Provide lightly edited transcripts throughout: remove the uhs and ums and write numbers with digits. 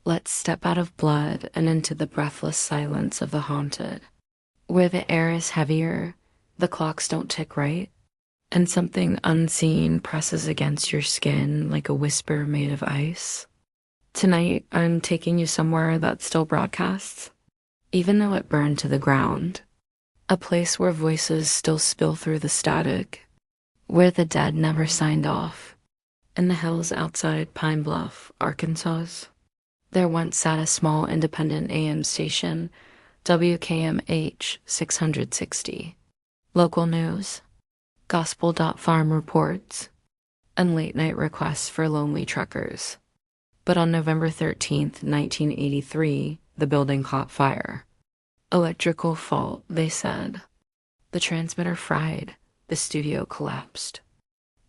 Let's step out of blood and into the breathless silence of the haunted, where the air is heavier, the clocks don't tick right, and something unseen presses against your skin like a whisper made of ice. Tonight, I'm taking you somewhere that still broadcasts, even though it burned to the ground. A place where voices still spill through the static, where the dead never signed off. In the hills outside Pine Bluff, Arkansas, there once sat a small independent AM station, WKMH 660. Local news, gospel.farm reports, and late-night requests for lonely truckers. But on November 13th, 1983, the building caught fire. Electrical fault, they said. The transmitter fried. The studio collapsed.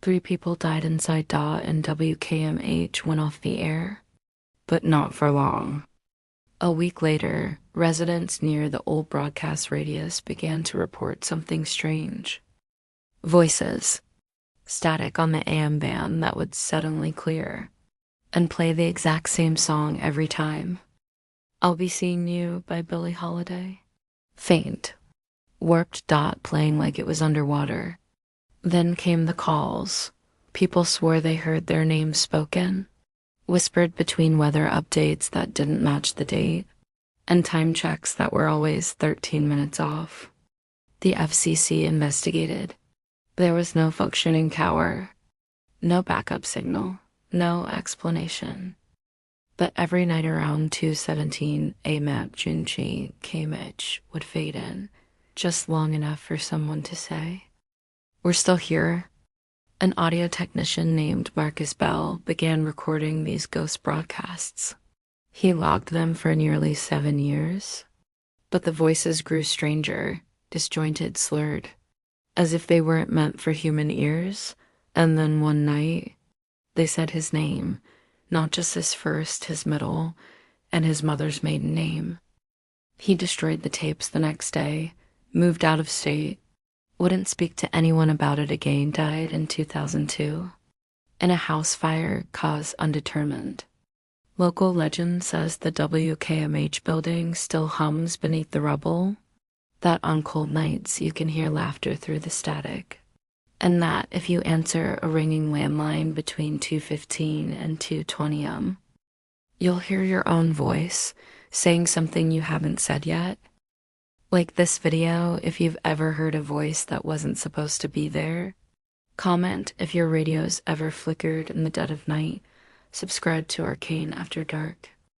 3 people died inside DA, and WKMH went off the air. But not for long. A week later, residents near the old broadcast radius began to report something strange. Voices. Static on the AM band that would suddenly clear and play the exact same song every time. I'll Be Seeing You by Billie Holiday. Faint. Warped dot playing like it was underwater. Then came the calls. People swore they heard their names spoken, whispered between weather updates that didn't match the date, and time checks that were always 13 minutes off. The FCC investigated. There was no functioning tower, no backup signal, no explanation. But every night around 2:17 AMAP Junchi KMH would fade in, just long enough for someone to say, "We're still here." An audio technician named Marcus Bell began recording these ghost broadcasts. He logged them for nearly 7 years. But the voices grew stranger, disjointed, slurred, as if they weren't meant for human ears. And then one night, they said his name, not just his first, his middle, and his mother's maiden name. He destroyed the tapes the next day, moved out of state, wouldn't speak to anyone about it again, died in 2002 in a house fire caused undetermined. Local legend says the WKMH building still hums beneath the rubble, that on cold nights you can hear laughter through the static, and that if you answer a ringing landline between 2:15 and 2:20 you'll hear your own voice saying something you haven't said yet. Like this video, if you've ever heard a voice that wasn't supposed to be there. Comment if your radio's ever flickered in the dead of night. Subscribe to Arcane After Dark.